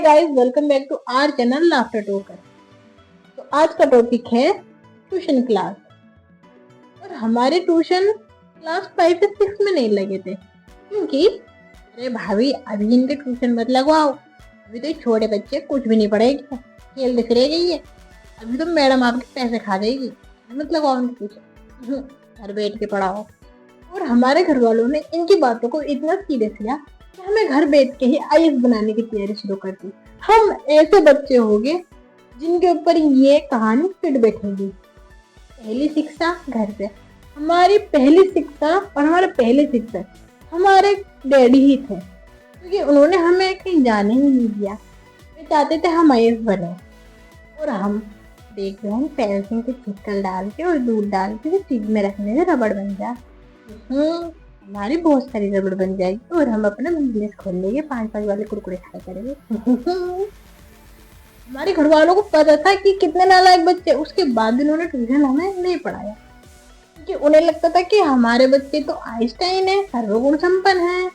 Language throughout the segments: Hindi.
Guys, welcome back to our channel laughter talker. तो आज का टॉपिक है ट्यूशन क्लास। और हमारे ट्यूशन क्लास 5 से 6 में नहीं लगे थे क्योंकि अरे भाभी अभी इनके ट्यूशन मत लगवाओ, अभी तो छोटे बच्चे कुछ भी नहीं पढ़ेंगे, खेल दिख रह गई है, अभी तो मैडम आपके पैसे खा जाएगी, मत लगवाओ उनके ट्यूशन, घर बैठ के पढ़ाओ। और हमारे घर वालों ने इनकी बातों को इतना सीरियस लिया कि हमें घर बैठ के ही आईएएस बनाने की तैयारी शुरू कर दी। हम ऐसे बच्चे होंगे जिनके ऊपर ये कहानी फिट बैठेगी। पहली शिक्षा घर से। हमारी पहली शिक्षा और हमारे पहले शिक्षक हमारे डैडी ही थे, क्योंकि उन्होंने हमें कहीं जाने ही नहीं दिया। वे चाहते थे हम आईएएस बने और हम देख रहे हैं पेंसिल के छिक्कल डाल के और दूध डाल के फ्रिज में रखने से रबड़ बन जाए। हमारी बहुत सारी रबड़ बन जाएगी और हम अपना बिजनेस खोल लेंगे, 5-5 वाले कुरकुरे खाया करेंगे। हमारे घर वालों को पता था कि कितने नालायक बच्चे, उसके बाद उन्होंने ट्यूशन हमें नहीं पढ़ाया क्योंकि उन्हें लगता था कि हमारे बच्चे तो आइंस्टाइन है, सर्वगुण संपन्न है।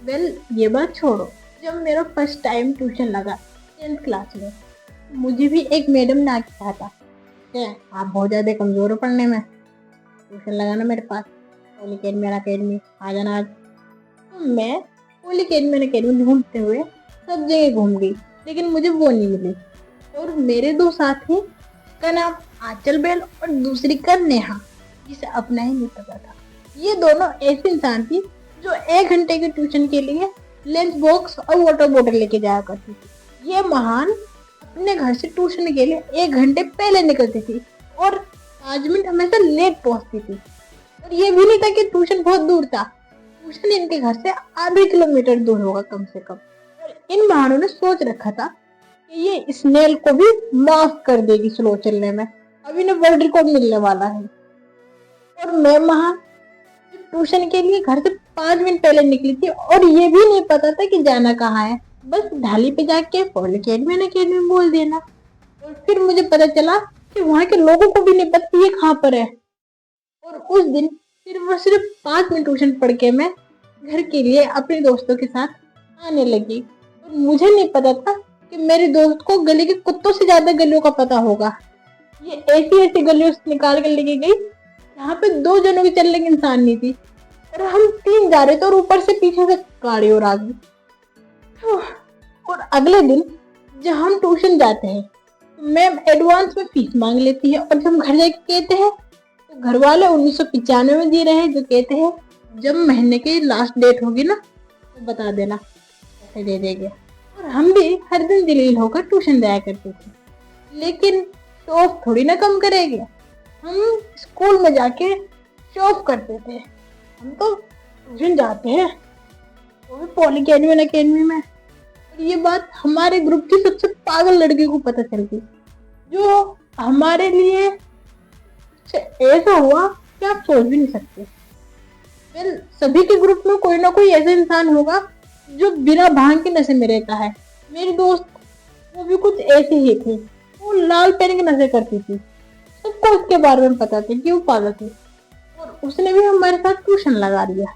वेल, ये बात छोड़ो। जब मेरा फर्स्ट टाइम ट्यूशन लगा 10th क्लास में, मुझे भी एक मैडम ने आके कहा था कि आप बहुत ज्यादा कमजोर हो पढ़ने में, ट्यूशन लगाना मेरे पास, पोली अकेडमी आ जाना आज। तो मैं पोली अकेडमी ढूंढते हुए सब जगह घूम गई, लेकिन मुझे वो नहीं मिली। और मेरे दो साथी का नाम आंचल बेल और दूसरी का नेहा, जिसे अपना ही नहीं पता था। ये दोनों ऐसे इंसान थी जो 1 घंटे के ट्यूशन के लिए लंच बॉक्स और वाटर बोतल लेके जाया करती थी। ये महान अपने घर से ट्यूशन के लिए 1 घंटे पहले निकलती थी और 5 मिनट हमेशा लेट पहुंचती थी। और ये भी नहीं था कि ट्यूशन बहुत दूर था, ट्यूशन इनके घर से आधे किलोमीटर दूर होगा कम से कम। और इन बहानों ने सोच रखा था कि ये स्नेल को भी माफ कर देगी स्लो चलने में, अब इन्हें वर्ल्ड रिकॉर्ड मिलने वाला है। और मैं वहां ट्यूशन के लिए घर से 5 मिनट पहले निकली थी और ये भी नहीं पता था कि जाना कहाँ है, बस ढाली पे जाके पोली अकेडमी बोल देना। और फिर मुझे पता चला कि वहां के लोगों को भी नहीं पता ये कहाँ पर है। और उस दिन सिर्फ 5 मिनट ट्यूशन पढ़ के मैं घर के लिए अपने दोस्तों के साथ आने लगी। और मुझे नहीं पता था कि मेरे दोस्त को गली के कुत्तों से ज्यादा गलियों का पता होगा। ये ऐसी गलियों से निकाल कर लेके गई यहाँ पे 2 जनों की चलने की इंसान नहीं थी, और हम 3 जा रहे थे और ऊपर से पीछे से गाड़ी और आ गई। और अगले दिन जब हम ट्यूशन जाते हैं तो मैम एडवांस में फीस मांग लेती है, और जब हम घर जाके कहते हैं तो घर वाले 1995 में दे रहे हैं, जो कहते हैं जब महीने की लास्ट डेट होगी ना तो बता देना, पैसे दे देंगे। और हम भी हर दिन जलील होकर ट्यूशन जाया करते थे, लेकिन शौक थोड़ी ना कम करेंगे। हम स्कूल में जाके शौक करते थे, हम तो ट्यूशन जाते हैं वो भी पोली अकेडमी में। और ये बात हमारे ग्रुप की सबसे पागल लड़की को पता चलती, जो हमारे लिए ऐसा हुआ कि आप सोच भी नहीं सकते। फिर सभी के ग्रुप में कोई ना कोई ऐसा इंसान होगा जो बिना भांग के नशे में रहता है। मेरी दोस्त वो भी कुछ ऐसे ही थी, वो लाल पेन के नशे करती थी, सबको उसके बारे में पता था कि वो पागल थी। और उसने भी हमारे साथ ट्यूशन लगा दिया।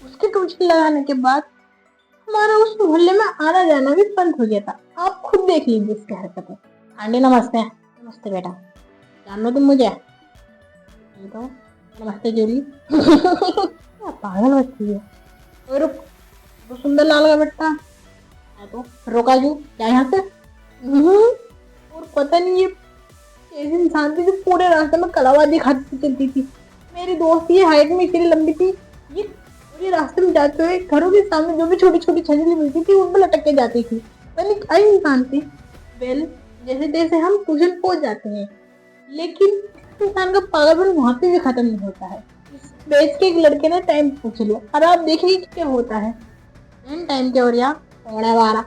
उसके ट्यूशन लगाने के बाद हमारा उस मोहल्ले में आना जाना भी बंद हो गया था। आप खुद देख लीजिए इसकी हरकतें। आंटी नमस्ते। नमस्ते बेटा, जानो तुम मुझे? तो नमस्ते जूली। पागल बच्ची है। और तो सुंदर लाल का बेटा है तो रोका जू क्या यहाँ से। और पता नहीं ये ऐसे इंसान थी जो पूरे रास्ते में कलाबाजी खाती चलती थी। मेरी दोस्त ये हाइट में इतनी लंबी थी, ये पूरे रास्ते में जाते हुए घरों के सामने जो भी छोटी छोटी छजली मिलती थी उन पर लटक के जाती थी। पता क्या इंसान थी। वेल, जैसे जैसे हम ट्यूशन पहुंच जाते हैं, लेकिन इंसान का पागलपन वहां पे भी खत्म नहीं होता है। बेच के एक लड़के ने टाइम पूछ लिया और आप देखेंगे क्या होता है। टाइम क्या हो रहा है? 12:15।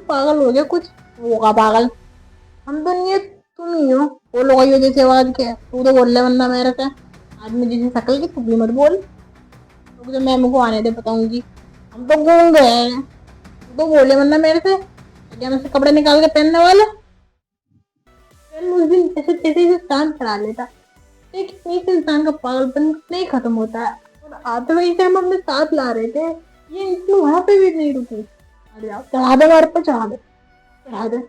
पागल हो गया कुछ, वो का पागल हम तो नहीं है, तुम ही हो। वो लोग जैसे आवाज के तू तो बोल ले वरना मेरे से आज में जैसे शकल की तू भी मत बोल, तो मैम को आने दे बताऊंगी। हम तो घूम गए हैं, तू तो बोले वरना मेरे से क्या मैं से कपड़े निकाल के पहनने वाले। उस दिन जैसे तैसे शांत करा लेता, लेकिन इस इंसान का पागलपन नहीं खत्म होता है। और आते वही से हम अपने साथ ला रहे थे, ये इंसान वहां पे भी नहीं रुकी। चढ़ा दे, हमारे पर चढ़ा दे। पढ़ा दें।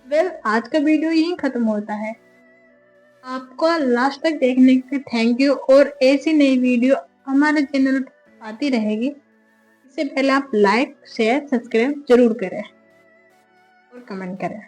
वेल, आज का वीडियो यहीं खत्म होता है। आपको लास्ट तक देखने के लिए थैंक यू। और ऐसी नई वीडियो हमारे चैनल पर आती रहेगी। इससे पहले आप लाइक, शेयर, सब्सक्राइब जरूर करें और कमेंट करें।